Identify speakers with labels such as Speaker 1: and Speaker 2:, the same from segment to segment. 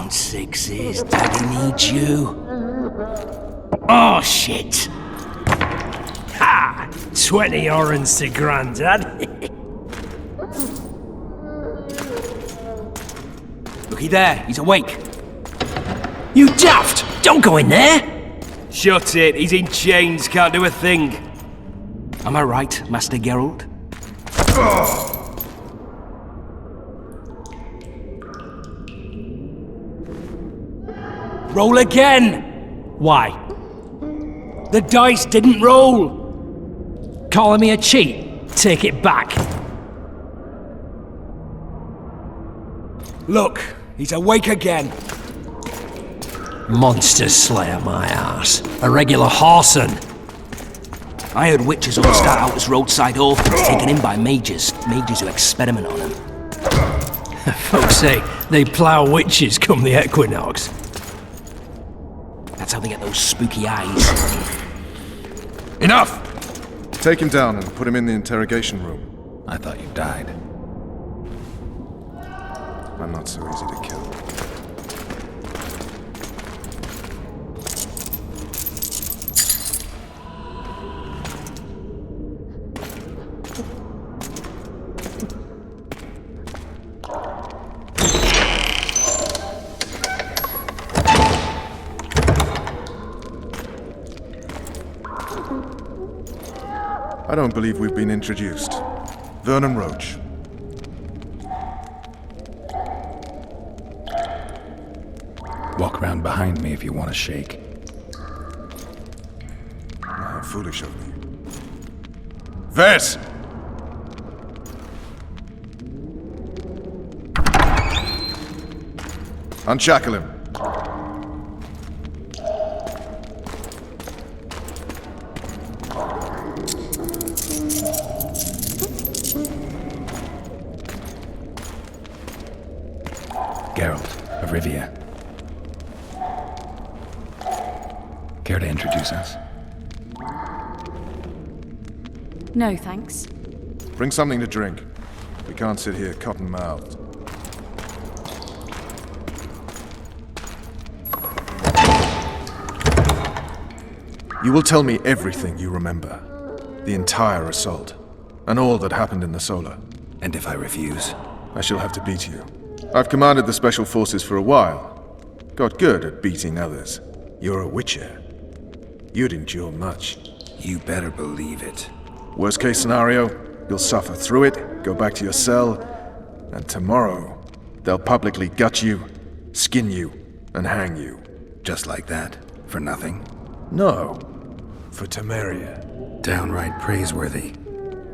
Speaker 1: on, sixes. Daddy needs you. Oh, shit. Ha! 20 orange to Grandad. Looky there, he's awake. You daft! Don't go in there! Shut it, he's in chains, can't do a thing. Am I right, Master Geralt? Roll again! Why? The dice didn't roll! Calling me a cheat? Take it back. Look, he's awake again. Monster Slayer, my ass. A regular whoreson. I heard witches all start out as roadside orphans taken in by mages who experiment on them. Folks say they plough witches come the equinox. That's how they get those spooky eyes.
Speaker 2: Enough! Take him down and put him in the interrogation room.
Speaker 3: I thought you died.
Speaker 2: I'm not so easy to kill. I don't believe we've been introduced. Vernon Roach.
Speaker 3: Walk around behind me if you want to shake.
Speaker 2: How foolish of me. Vess! Unshackle him.
Speaker 3: Geralt of Rivia. Care to introduce us?
Speaker 4: No, thanks.
Speaker 2: Bring something to drink. We can't sit here cotton-mouthed. You will tell me everything you remember. The entire assault. And all that happened in the Solar.
Speaker 3: And if I refuse?
Speaker 2: I shall have to beat you. I've commanded the Special Forces for a while. Got good at beating others. You're a Witcher. You'd endure much.
Speaker 3: You better believe it.
Speaker 2: Worst case scenario, you'll suffer through it, go back to your cell, and tomorrow, they'll publicly gut you, skin you, and hang you.
Speaker 3: Just like that? For nothing?
Speaker 2: No. For Temeria.
Speaker 3: Downright praiseworthy.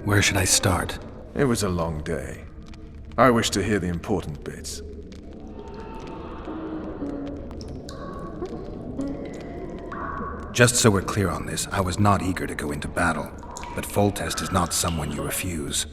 Speaker 3: Where should I start?
Speaker 2: It was a long day. I wish to hear the important bits.
Speaker 3: Just so we're clear on this, I was not eager to go into battle, but Foltest is not someone you refuse.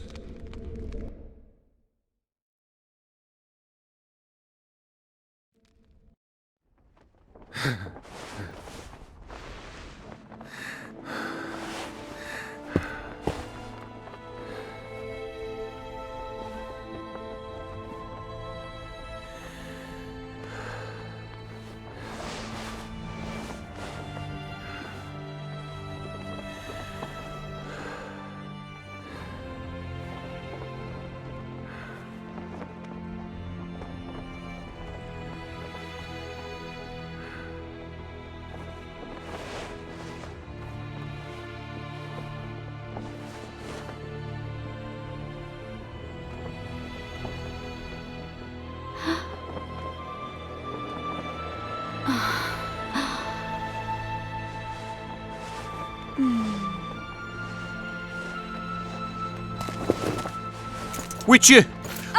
Speaker 5: Witcher,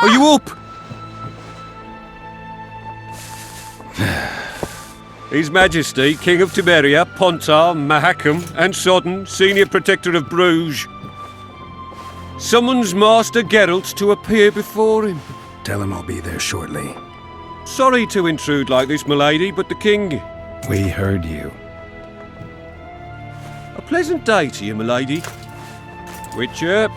Speaker 5: are you up? His Majesty, King of Temeria, Pontar, Mahakam, and Sodden, Senior Protector of Bruges, summons Master Geralt to appear before him.
Speaker 3: Tell him I'll be there shortly.
Speaker 5: Sorry to intrude like this, milady, but the King...
Speaker 3: We heard you.
Speaker 5: A pleasant day to you, milady. Witcher...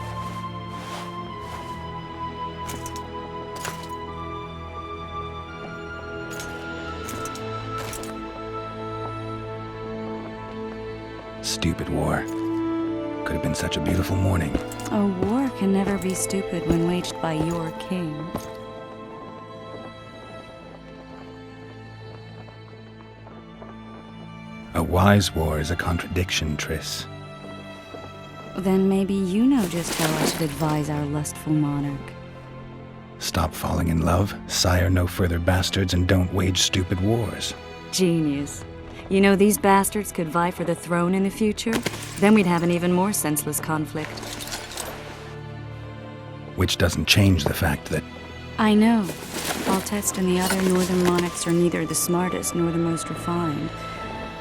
Speaker 3: stupid war. Could have been such a beautiful morning.
Speaker 4: A war can never be stupid when waged by your king.
Speaker 3: A wise war is a contradiction, Triss.
Speaker 4: Then maybe you know just how I should advise our lustful monarch.
Speaker 3: Stop falling in love, sire no further bastards, and don't wage stupid wars.
Speaker 4: Genius. You know, these bastards could vie for the throne in the future? Then we'd have an even more senseless conflict.
Speaker 3: Which doesn't change the fact that
Speaker 4: I know. Foltest and the other northern monarchs are neither the smartest nor the most refined.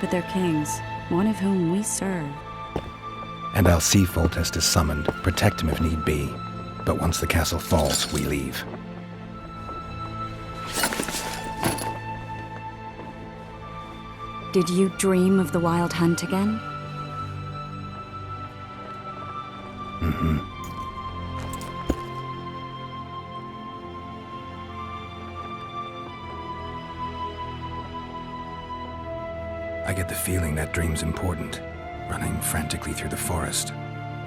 Speaker 4: But they're kings, one of whom we serve.
Speaker 3: And I'll see Foltest is summoned, protect him if need be. But once the castle falls, we leave.
Speaker 4: Did you dream of the Wild Hunt again?
Speaker 3: Mm-hmm. I get the feeling that dream's important. Running frantically through the forest.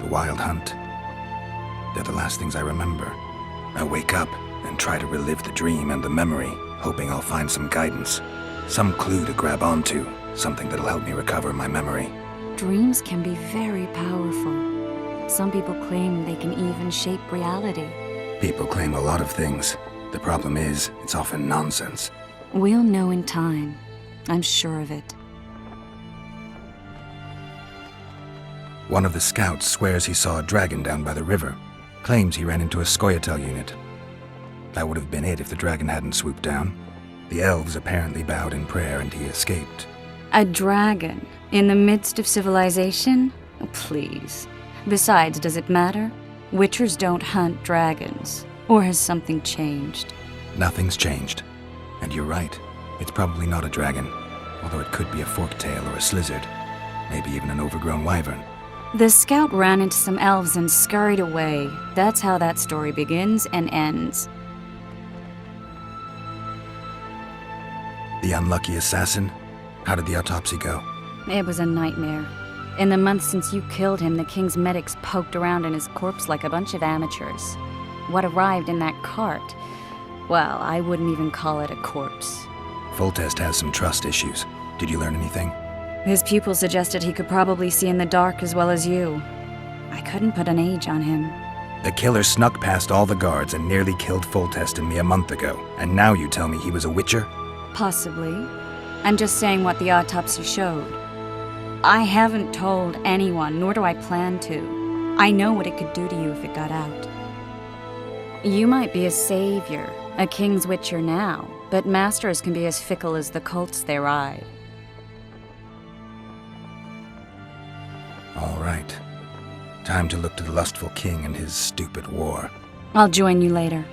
Speaker 3: The Wild Hunt. They're the last things I remember. I wake up and try to relive the dream and the memory, hoping I'll find some guidance. Some clue to grab onto. Something that'll help me recover my memory.
Speaker 4: Dreams can be very powerful. Some people claim they can even shape reality.
Speaker 3: People claim a lot of things. The problem is, it's often nonsense.
Speaker 4: We'll know in time. I'm sure of it.
Speaker 3: One of the scouts swears he saw a dragon down by the river. Claims he ran into a Scoia'tael unit. That would have been it if the dragon hadn't swooped down. The elves apparently bowed in prayer and he escaped.
Speaker 4: A dragon? In the midst of civilization? Oh, please. Besides, does it matter? Witchers don't hunt dragons. Or has something changed?
Speaker 3: Nothing's changed. And you're right. It's probably not a dragon. Although it could be a forktail or a slizzard. Maybe even an overgrown wyvern.
Speaker 4: The scout ran into some elves and scurried away. That's how that story begins and ends.
Speaker 3: The unlucky assassin? How did the autopsy go?
Speaker 4: It was a nightmare. In the months since you killed him, the king's medics poked around in his corpse like a bunch of amateurs. What arrived in that cart? Well, I wouldn't even call it a corpse.
Speaker 3: Foltest has some trust issues. Did you learn anything?
Speaker 4: His pupil suggested he could probably see in the dark as well as you. I couldn't put an age on him.
Speaker 3: The killer snuck past all the guards and nearly killed Foltest and me a month ago. And now you tell me he was a witcher?
Speaker 4: Possibly. I'm just saying what the autopsy showed. I haven't told anyone, nor do I plan to. I know what it could do to you if it got out. You might be a savior, a king's witcher now, but masters can be as fickle as the colts they ride.
Speaker 3: All right. Time to look to the lustful king and his stupid war.
Speaker 4: I'll join you later.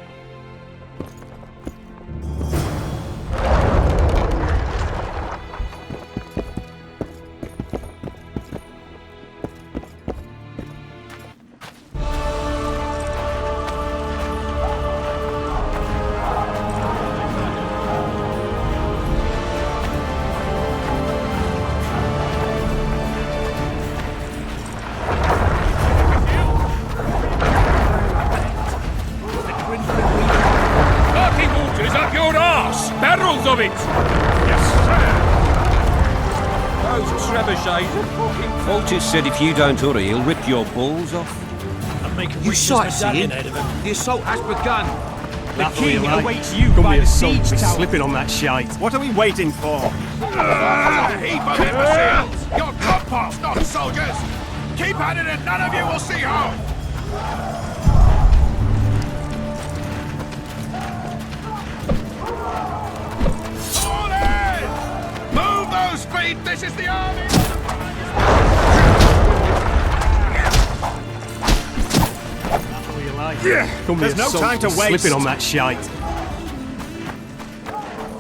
Speaker 5: Barrels of it! Yes, sir! Those trebuchets. Foltest said if you don't hurry, he'll rip your balls off.
Speaker 6: You sightseeing?
Speaker 7: The assault has begun.
Speaker 6: The king awaits you by the siege tower. Slipping on that shite. What are we waiting for?
Speaker 7: Heap of imbeciles! You're compost, not soldiers! Keep at it and none of you will see harm! Move those feet! This is the army!
Speaker 6: There's no time to waste. Slipping on that shite.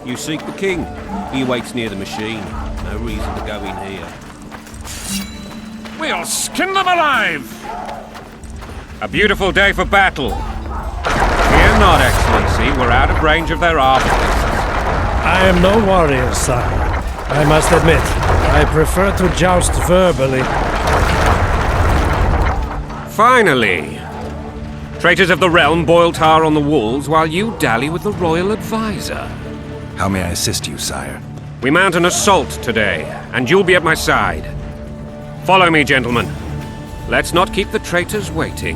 Speaker 5: You seek the king. He waits near the machine. No reason to go in here. We'll skin them alive! A beautiful day for battle. Fear not, Excellency. We're out of range of their arbalets.
Speaker 8: I am no warrior, sire. I must admit, I prefer to joust verbally.
Speaker 5: Finally! Traitors of the realm boil tar on the walls while you dally with the royal advisor.
Speaker 3: How may I assist you, sire?
Speaker 5: We mount an assault today, and you'll be at my side. Follow me, gentlemen. Let's not keep the traitors waiting.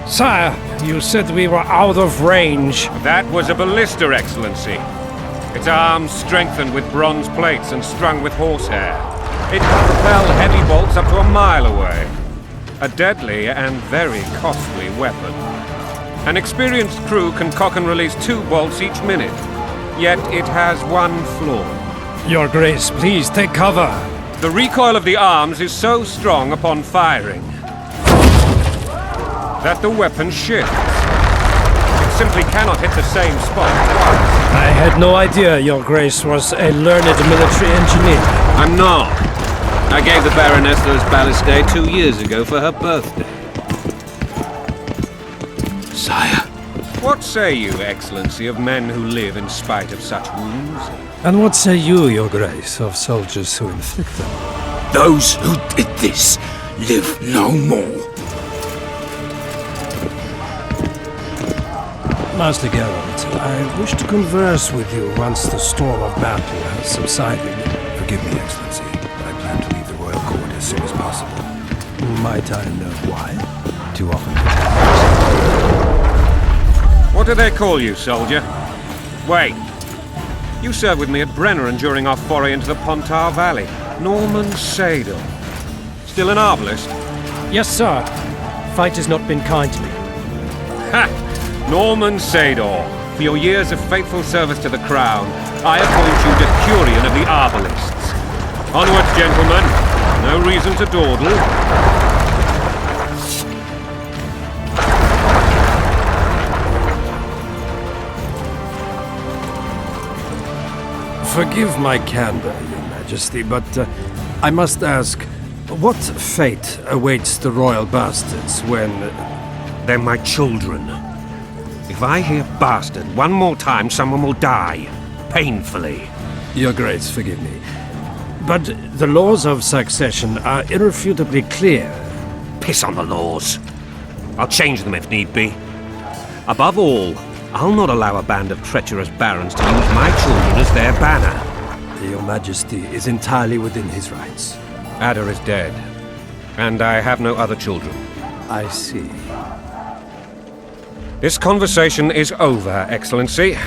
Speaker 6: Sire, you said we were out of range.
Speaker 5: That was a ballista, Excellency. Its arms strengthened with bronze plates and strung with horsehair. It can propel heavy bolts up to a mile away. A deadly and very costly weapon. An experienced crew can cock and release 2 bolts each minute. Yet it has one flaw.
Speaker 6: Your Grace, please take cover.
Speaker 5: The recoil of the arms is so strong upon firing that the weapon shifts. It simply cannot hit the same spot twice.
Speaker 6: I had no idea Your Grace was a learned military engineer.
Speaker 8: I'm not. I gave the Baroness those ballistae 2 years ago for her birthday.
Speaker 3: Sire.
Speaker 5: What say you, Excellency, of men who live in spite of such wounds?
Speaker 6: And what say you, Your Grace, of soldiers who inflict them?
Speaker 9: Those who did this live no more.
Speaker 6: Master Geralt, I wish to converse with you once the storm of battle has subsided.
Speaker 3: Forgive me, Excellency, but I plan to leave the royal court as soon as possible.
Speaker 6: Might I know why?
Speaker 3: Too often.
Speaker 5: What do they call you, soldier? Wait. You served with me at Brenneran during our foray into the Pontar Valley. Norman Sadel. Still an arbalist?
Speaker 6: Yes, sir. Fight has not been kind to me.
Speaker 5: Ha! Norman Sador, for your years of faithful service to the crown, I appoint you Decurion of the Arbalists. Onwards, gentlemen. No reason to dawdle.
Speaker 6: Forgive my candor, Your Majesty, but I must ask, what fate awaits the royal bastards when...
Speaker 5: They're my children. If I hear bastard one more time, someone will die. Painfully.
Speaker 6: Your Grace, forgive me. But the laws of succession are irrefutably clear.
Speaker 5: Piss on the laws. I'll change them if need be. Above all, I'll not allow a band of treacherous barons to use my children as their banner.
Speaker 6: Your Majesty is entirely within his rights.
Speaker 5: Ada is dead, and I have no other children.
Speaker 6: I see.
Speaker 5: This conversation is over, Excellency.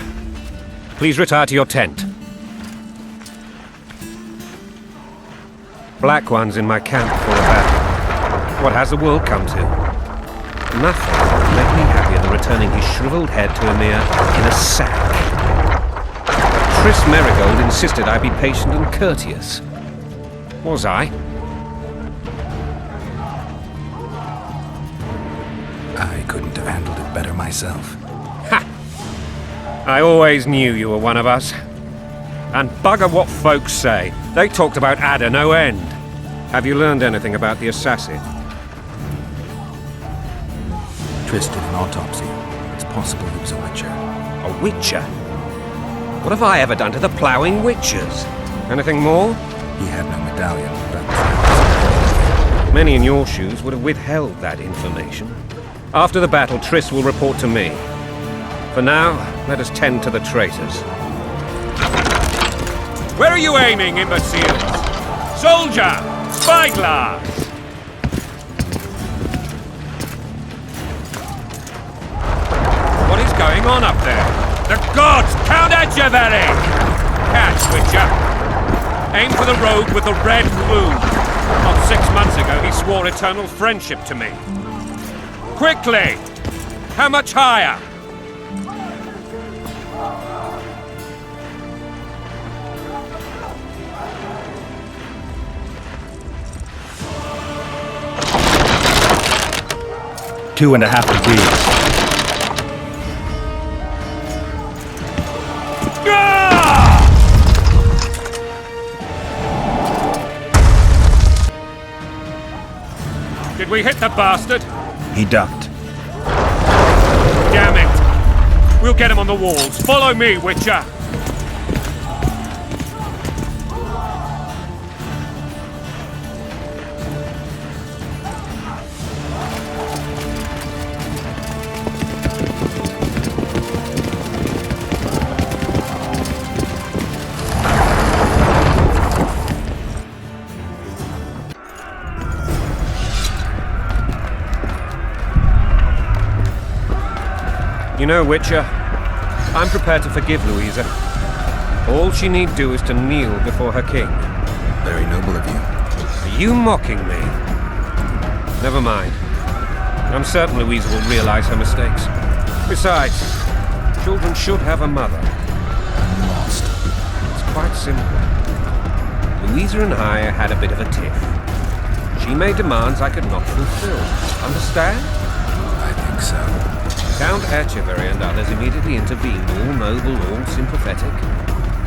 Speaker 5: Please retire to your tent. Black One's in my camp for a battle. What has the world come to? Nothing would make me happier than returning his shriveled head to Emir in a sack. Triss Merigold insisted I be patient and courteous. Was I?
Speaker 3: I couldn't have handled it better myself.
Speaker 5: Ha! I always knew you were one of us. And bugger what folks say. They talked about Ada no end. Have you learned anything about the assassin?
Speaker 3: Triss did an autopsy. It's possible he was a witcher.
Speaker 5: A witcher? What have I ever done to the ploughing witchers? Anything more?
Speaker 3: He had no medallion, but...
Speaker 5: Many in your shoes would have withheld that information. After the battle, Triss will report to me. For now, let us tend to the traitors. Where are you aiming, imbeciles? Soldier! Spyglass! What is going on up there? The gods! Count Etcheverry! Catch, Witcher! Aim for the rogue with the red plume. Not 6 months ago, he swore eternal friendship to me. Quickly! How much higher?
Speaker 3: Two and a half degrees.
Speaker 5: Did we hit the bastard?
Speaker 3: He ducked.
Speaker 5: Damn it! We'll get him on the walls. Follow me, Witcher! You know, Witcher, I'm prepared to forgive Louisa. All she need do is to kneel before her king.
Speaker 3: Very noble of you.
Speaker 5: Are you mocking me? Never mind. I'm certain Louisa will realize her mistakes. Besides, children should have a mother.
Speaker 3: I'm lost.
Speaker 5: It's quite simple. Louisa and I had a bit of a tiff. She made demands I could not fulfill. Understand?
Speaker 3: I think so.
Speaker 5: Count Etcheverry and others immediately intervened, all noble, all sympathetic.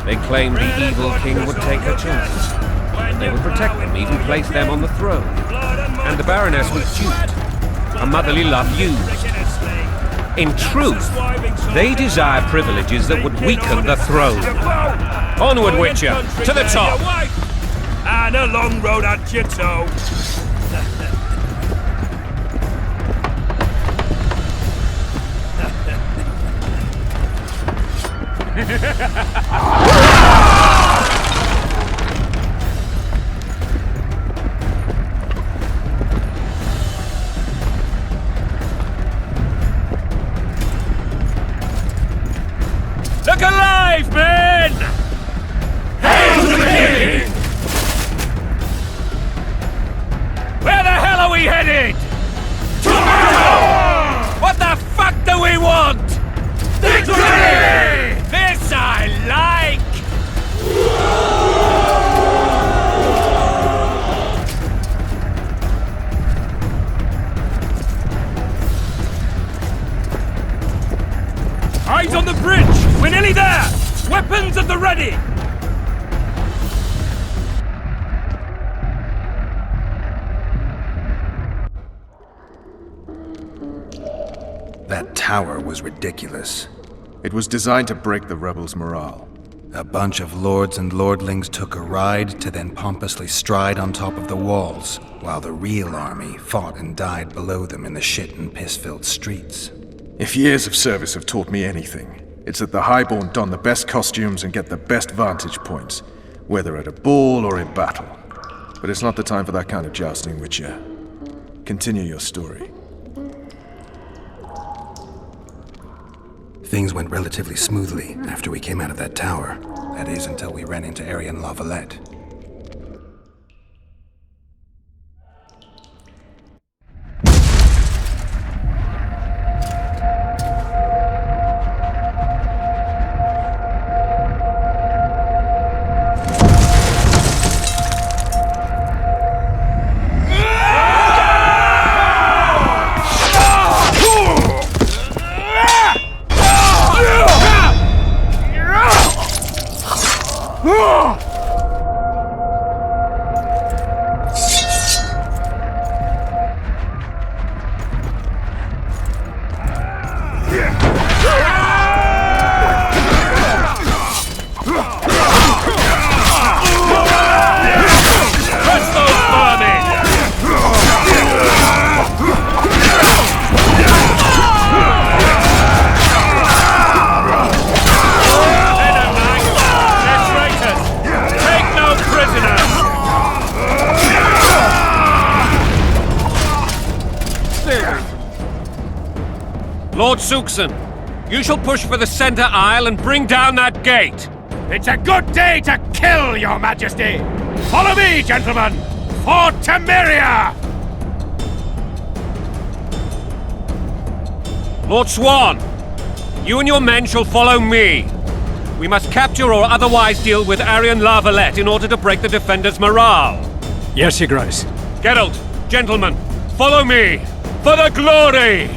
Speaker 5: They claimed the evil king would take her children. They would protect them, even place them on the throne. And the Baroness was duped. Her motherly love used. In truth, they desire privileges that would weaken the throne. Onward, Witcher, to the top!
Speaker 7: And a long road at your toe.
Speaker 5: Look alive, men!
Speaker 7: Hail to the king!
Speaker 5: Where the hell are we headed?
Speaker 7: Tomorrow!
Speaker 5: What the fuck do we want?
Speaker 7: Victory!
Speaker 5: This I like!
Speaker 7: Eyes on the bridge! We're nearly there! Weapons at the ready!
Speaker 3: That tower was ridiculous.
Speaker 2: It was designed to break the rebels' morale.
Speaker 3: A bunch of lords and lordlings took a ride to then pompously stride on top of the walls, while the real army fought and died below them in the shit and piss-filled streets.
Speaker 2: If years of service have taught me anything, it's that the Highborn don the best costumes and get the best vantage points, whether at a ball or in battle. But it's not the time for that kind of jousting, Witcher. Continue your story.
Speaker 3: Things went relatively smoothly after we came out of that tower. That is, until we ran into Arian La Valette.
Speaker 5: Lord Suxon, you shall push for the center aisle and bring down that gate.
Speaker 7: It's a good day to kill, your majesty! Follow me, gentlemen! For Temeria!
Speaker 5: Lord Swan, you and your men shall follow me. We must capture or otherwise deal with Arian La Valette in order to break the defenders' morale.
Speaker 6: Yes, Your Grace.
Speaker 5: Geralt, gentlemen, follow me! For the glory!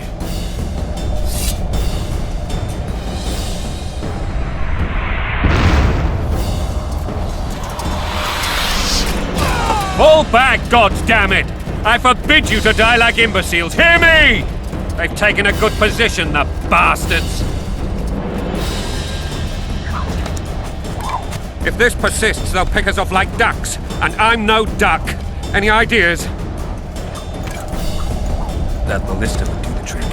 Speaker 5: Fall back, goddammit! I forbid you to die like imbeciles. Hear me! They've taken a good position, the bastards! If this persists, they'll pick us off like ducks, and I'm no duck. Any ideas?
Speaker 3: That ballista would do the trick.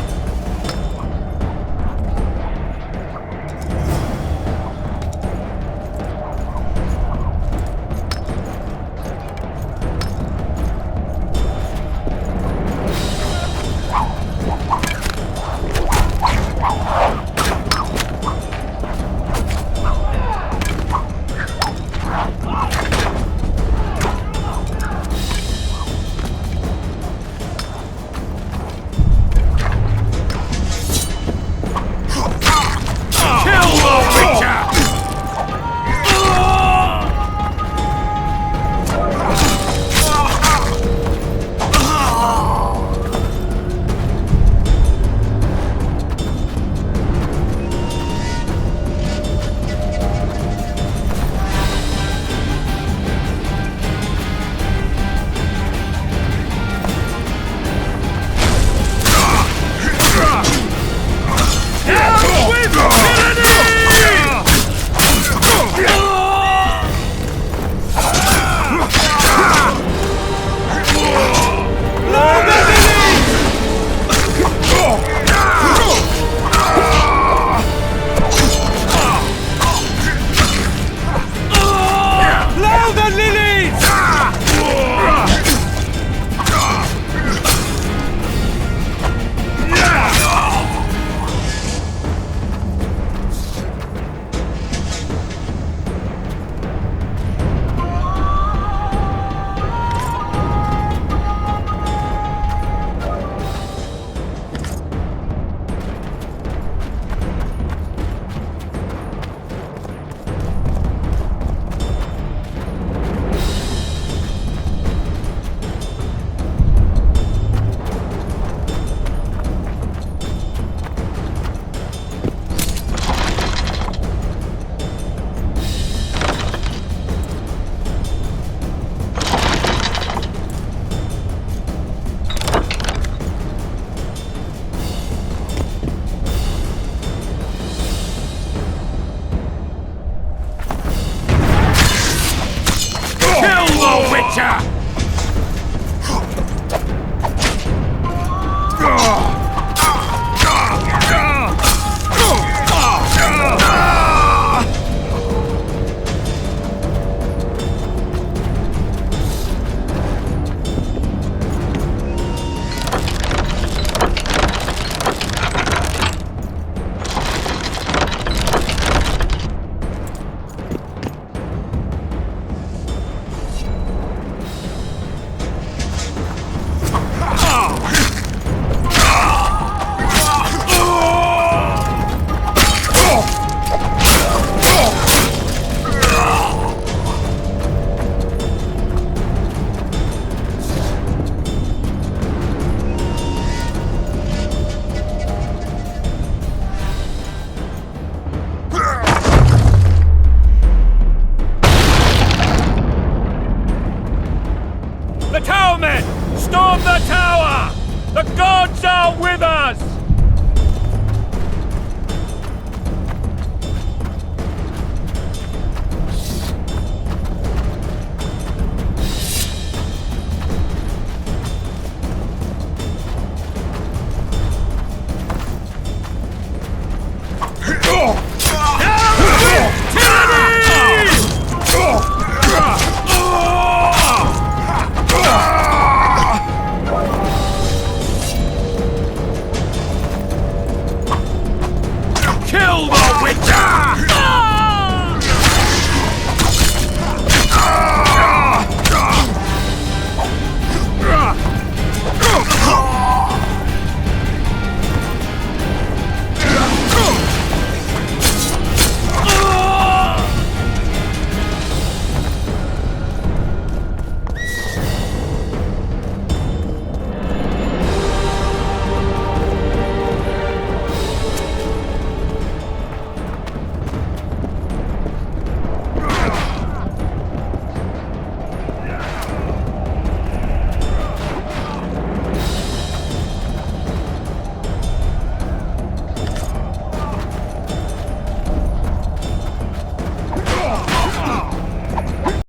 Speaker 5: Storm the tower! The gods are with us!